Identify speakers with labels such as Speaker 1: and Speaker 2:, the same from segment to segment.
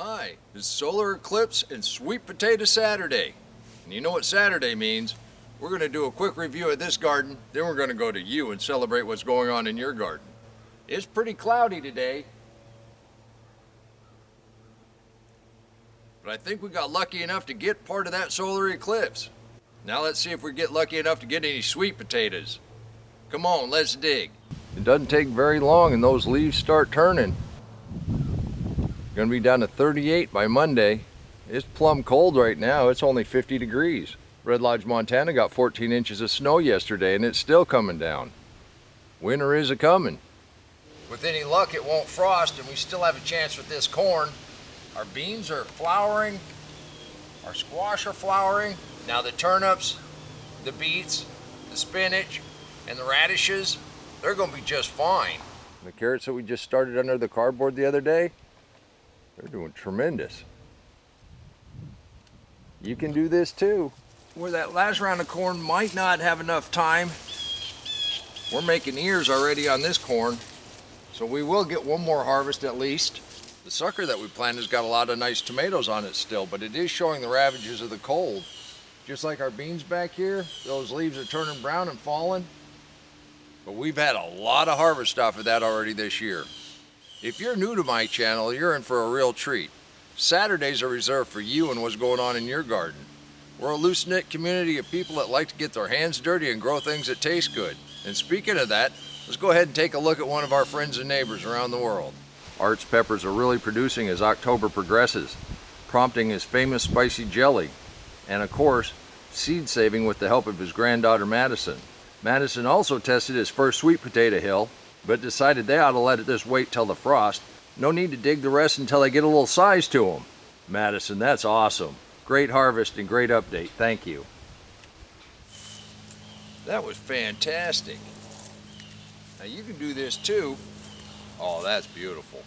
Speaker 1: Hi, it's Solar Eclipse and Sweet Potato Saturday. And you know what Saturday means. We're going to do a quick review of this garden, then we're going to go to you and celebrate what's going on in your garden. It's pretty cloudy today, but I think we got lucky enough to get part of that solar eclipse. Now let's see if we get lucky enough to get any sweet potatoes. Come on, let's dig. It doesn't take very long and those leaves start turning. Gonna be down to 38 by Monday. It's plumb cold right now. It's only 50 degrees. Red Lodge, Montana got 14 inches of snow yesterday and it's still coming down. Winter is a-coming. With any luck, it won't frost and we still have a chance with this corn. Our beans are flowering. Our squash are flowering. Now the turnips, the beets, the spinach, and the radishes, they're gonna be just fine. The carrots that we just started under the cardboard the other day, they're doing tremendous. You can do this too. Where that last round of corn might not have enough time, we're making ears already on this corn, so we will get one more harvest at least. The sucker that we planted has got a lot of nice tomatoes on it still, but it is showing the ravages of the cold. Just like our beans back here, those leaves are turning brown and falling. But we've had a lot of harvest off of that already this year. If you're new to my channel, you're in for a real treat. Saturdays are reserved for you and what's going on in your garden. We're a loose-knit community of people that like to get their hands dirty and grow things that taste good. And speaking of that, let's go ahead and take a look at one of our friends and neighbors around the world. Art's peppers are really producing as October progresses, prompting his famous spicy jelly, and of course, seed saving with the help of his granddaughter Madison. Madison also tested his first sweet potato hill, but decided they ought to let this wait till the frost. No need to dig the rest until they get a little size to them. Madison, that's awesome. Great harvest and great update. Thank you. That was fantastic. Now you can do this too. Oh, that's beautiful.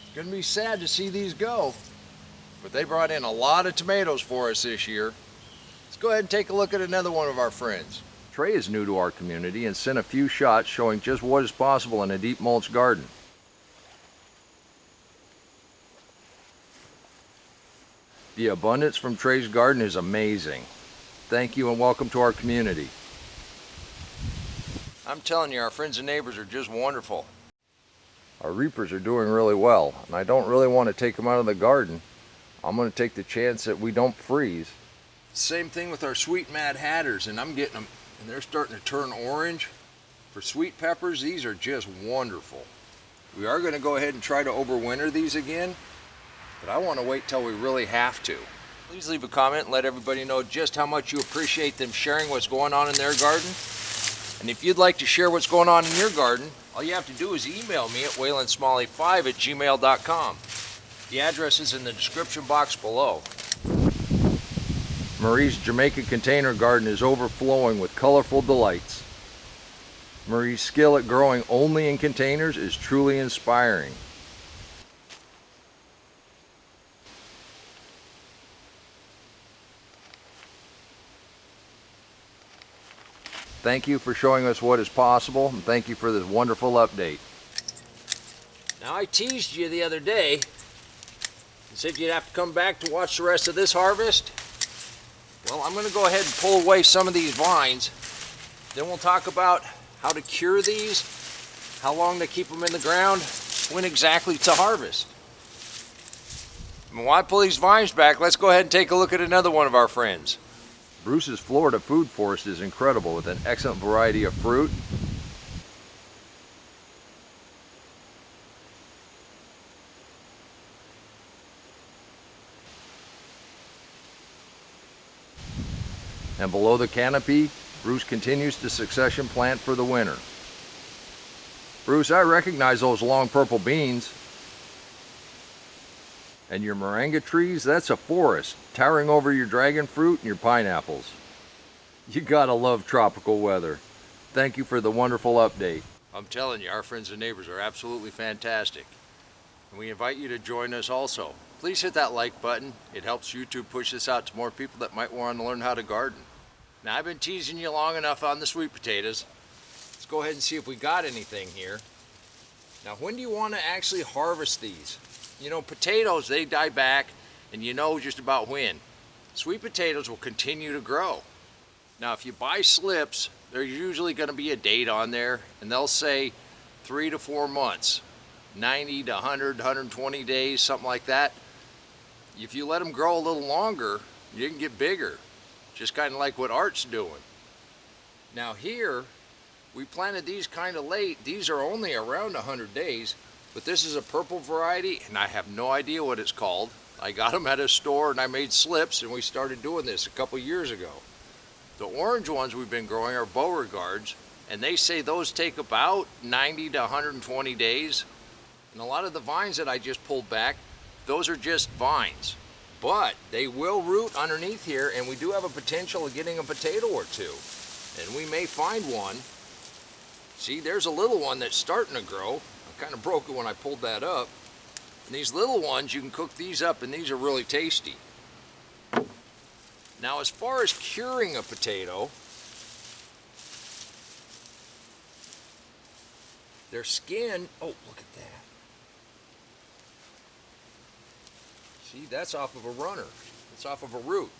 Speaker 1: It's gonna be sad to see these go, but they brought in a lot of tomatoes for us this year. Let's go ahead and take a look at another one of our friends. Trey is new to our community and sent a few shots showing just what is possible in a deep mulch garden. The abundance from Trey's garden is amazing. Thank you and welcome to our community. I'm telling you, our friends and neighbors are just wonderful. Our reapers are doing really well, and I don't really want to take them out of the garden. I'm going to take the chance that we don't freeze. Same thing with our sweet Mad Hatters, and I'm getting them, and they're starting to turn orange. For sweet peppers, these are just wonderful. We are going to go ahead and try to overwinter these again, but I want to wait till we really have to. Please leave a comment and let everybody know just how much you appreciate them sharing what's going on in their garden. And if you'd like to share what's going on in your garden, all you have to do is email me at waylandsmalley5@gmail.com. The address is in the description box below. Marie's Jamaica container garden is overflowing with colorful delights. Marie's skill at growing only in containers is truly inspiring. Thank you for showing us what is possible, and thank you for this wonderful update. Now I teased you the other day and said you'd have to come back to watch the rest of this harvest. Well, I'm going to go ahead and pull away some of these vines. Then we'll talk about how to cure these, how long to keep them in the ground, when exactly to harvest. And while I pull these vines back, let's go ahead and take a look at another one of our friends. Bruce's Florida food forest is incredible with an excellent variety of fruit. And below the canopy, Bruce continues to succession plant for the winter. Bruce, I recognize those long purple beans. And your moringa trees, that's a forest, towering over your dragon fruit and your pineapples. You gotta love tropical weather. Thank you for the wonderful update. I'm telling you, our friends and neighbors are absolutely fantastic. And we invite you to join us also. Please hit that like button. It helps YouTube push this out to more people that might want to learn how to garden. Now I've been teasing you long enough on the sweet potatoes. Let's go ahead and see if we got anything here. Now, when do you want to actually harvest these? You know, potatoes, they die back, and you know just about when. Sweet potatoes will continue to grow. Now, if you buy slips, there's usually going to be a date on there, and they'll say 3 to 4 months, 90 to 100, 120 days, something like that. If you let them grow a little longer, you can get bigger, just kind of like what Art's doing. Now here, we planted these kind of late. These are only around 100 days, but this is a purple variety, and I have no idea what it's called. I got them at a store, and I made slips, and we started doing this a couple years ago. The orange ones we've been growing are Beauregards, and they say those take about 90 to 120 days. And a lot of the vines that I just pulled back, those are just vines. But they will root underneath here, and we do have a potential of getting a potato or two. And we may find one. See, there's a little one that's starting to grow. I kind of broke it when I pulled that up. And these little ones, you can cook these up, and these are really tasty. Now, as far as curing a potato, their skin, oh, look at that. See, that's off of a runner. It's off of a root.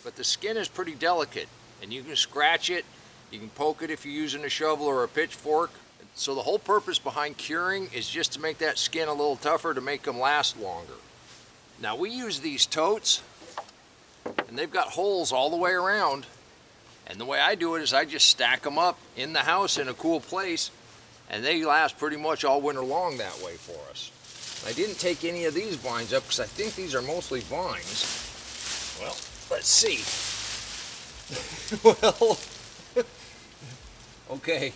Speaker 1: But the skin is pretty delicate, and you can scratch it. You can poke it if you're using a shovel or a pitchfork. So the whole purpose behind curing is just to make that skin a little tougher to make them last longer. Now we use these totes, and they've got holes all the way around. And the way I do it is I just stack them up in the house in a cool place, and they last pretty much all winter long that way for us. I didn't take any of these vines up because I think these are mostly vines. Well, let's see. Well, okay,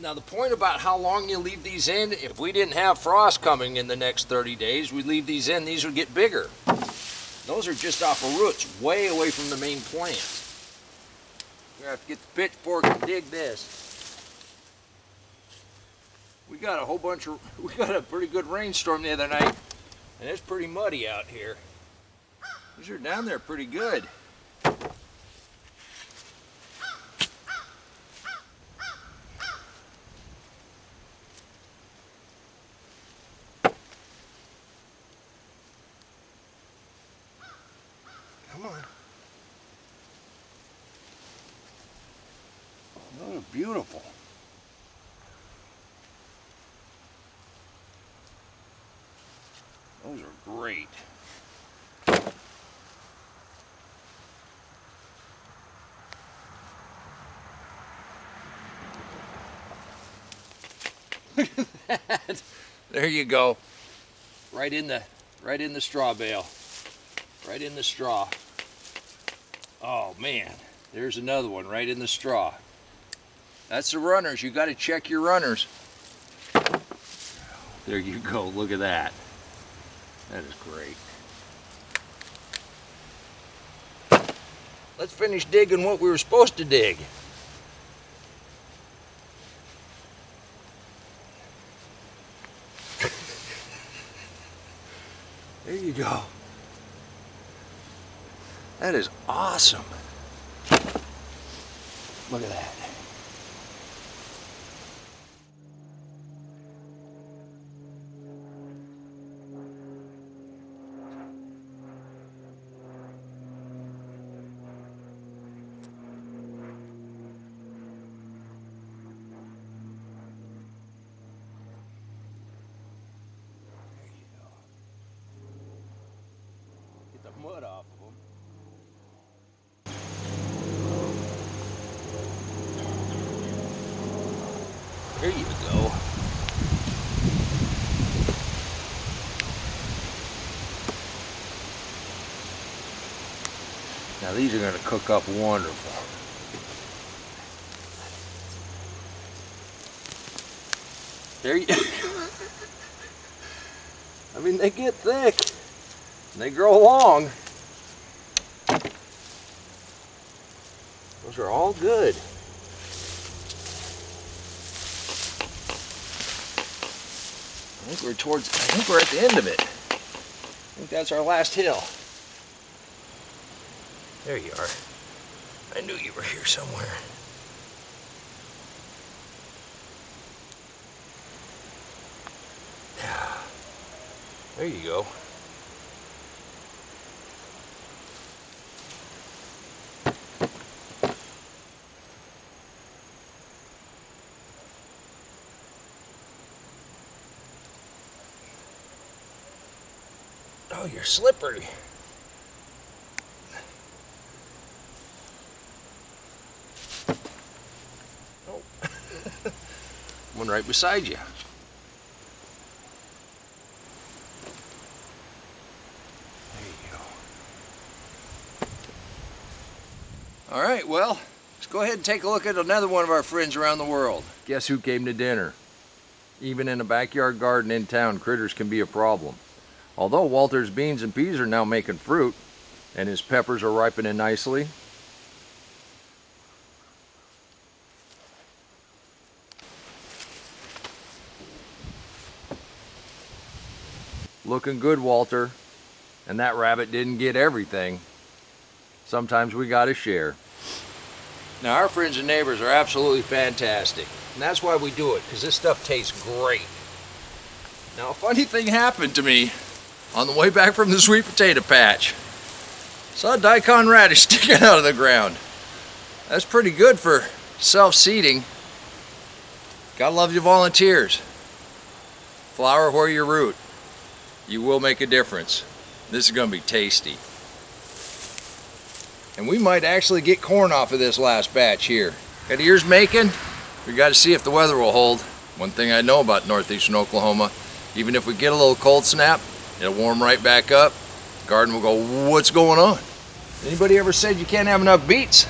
Speaker 1: now the point about how long you leave these in, if we didn't have frost coming in the next 30 days, we'd leave these in, these would get bigger. Those are just off of roots, way away from the main plant. We're gonna have to get the pitchfork and dig this. We got a pretty good rainstorm the other night, and it's pretty muddy out here. These are down there pretty good. Come on. Those are beautiful. Those are great. Look at that. There you go. Right in the straw bale. Right in the straw. Oh man, there's another one right in the straw. That's the runners. You got to check your runners. There you go. Look at that. That is great. Let's finish digging what we were supposed to dig. There you go. That is awesome. Look at that. Mud off of them. There you go. Now these are going to cook up wonderful. There you I mean, they get thick. They grow long. Those are all good. I think we're at the end of it. I think that's our last hill. There you are. I knew you were here somewhere. There you go. Oh, you're slippery. Oh. One right beside you. There you go. All right, well, let's go ahead and take a look at another one of our friends around the world. Guess who came to dinner? Even in a backyard garden in town, critters can be a problem. Although Walter's beans and peas are now making fruit, and his peppers are ripening nicely, looking good, Walter. And that rabbit didn't get everything. Sometimes we gotta share. Now, our friends and neighbors are absolutely fantastic. And that's why we do it, because this stuff tastes great. Now, a funny thing happened to me on the way back from the sweet potato patch. Saw a daikon radish sticking out of the ground. That's pretty good for self-seeding. Gotta love your volunteers. Flower where you root. You will make a difference. This is gonna be tasty. And we might actually get corn off of this last batch here. Got ears making? We gotta see if the weather will hold. One thing I know about northeastern Oklahoma, even if we get a little cold snap, it'll warm right back up. The garden will go, what's going on? Anybody ever said you can't have enough beets?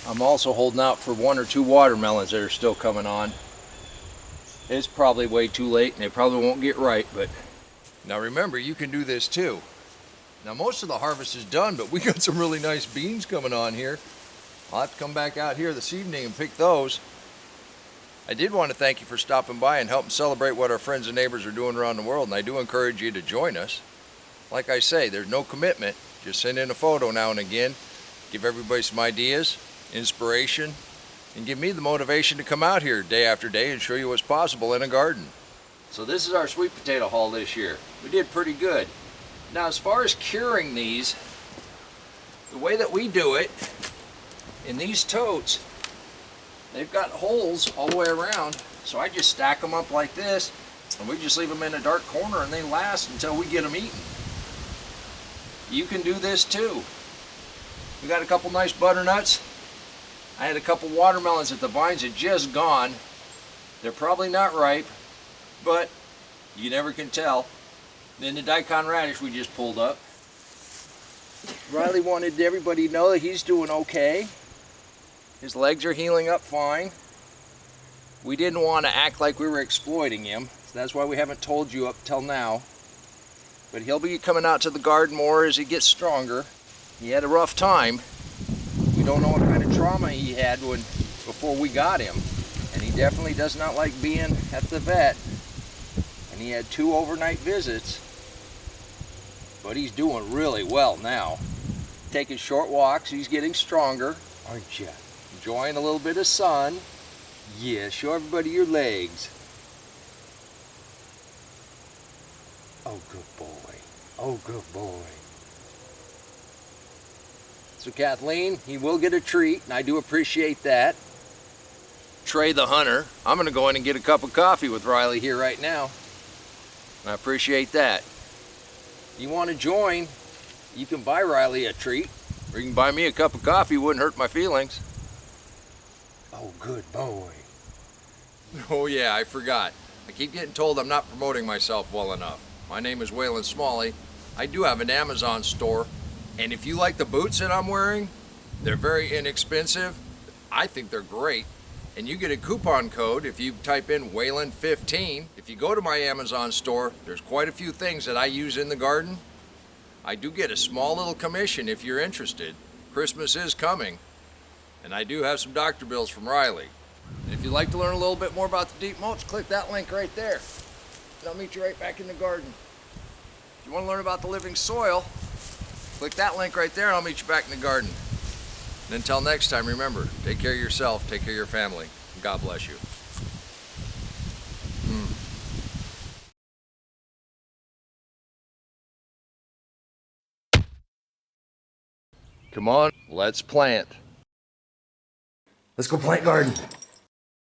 Speaker 1: I'm also holding out for 1 or 2 watermelons that are still coming on. It's probably way too late and they probably won't get ripe, but now remember, you can do this too. Now most of the harvest is done, but we got some really nice beans coming on here. I'll have to come back out here this evening and pick those. I did want to thank you for stopping by and helping celebrate what our friends and neighbors are doing around the world, and I do encourage you to join us. Like I say, there's no commitment. Just send in a photo now and again, give everybody some ideas, inspiration, and give me the motivation to come out here day after day and show you what's possible in a garden. So this is our sweet potato haul this year. We did pretty good. Now, as far as curing these, the way that we do it, in these totes, they've got holes all the way around, so I just stack them up like this, and we just leave them in a dark corner, and they last until we get them eaten. You can do this too. We got a couple nice butternuts. I had a couple watermelons that the vines had just gone. They're probably not ripe, but you never can tell. Then the daikon radish we just pulled up. Riley wanted everybody to know that he's doing okay. His legs are healing up fine. We didn't want to act like we were exploiting him, so that's why we haven't told you up till now. But he'll be coming out to the garden more as he gets stronger. He had a rough time. We don't know what kind of trauma he had before we got him. And he definitely does not like being at the vet. And he had 2 overnight visits. But he's doing really well now. Taking short walks, he's getting stronger. Aren't you? Enjoying a little bit of sun. Yeah, show everybody your legs. Oh, good boy. Oh, good boy. So Kathleen, he will get a treat, and I do appreciate that. Trey the hunter, I'm going to go in and get a cup of coffee with Riley here right now. I appreciate that. You want to join, you can buy Riley a treat, or you can buy me a cup of coffee. Wouldn't hurt my feelings. Oh, good boy. Oh yeah, I forgot. I keep getting told I'm not promoting myself well enough. My name is Waylon Smalley. I do have an Amazon store, and if you like the boots that I'm wearing, they're very inexpensive. I think they're great. And you get a coupon code if you type in Waylon15. If you go to my Amazon store, there's quite a few things that I use in the garden. I do get a small little commission if you're interested. Christmas is coming, and I do have some doctor bills from Riley. And if you'd like to learn a little bit more about the deep mulch, click that link right there. And I'll meet you right back in the garden. If you want to learn about the living soil, click that link right there and I'll meet you back in the garden. And until next time, remember, take care of yourself, take care of your family, and God bless you. Come on, let's plant.
Speaker 2: Let's go plant garden.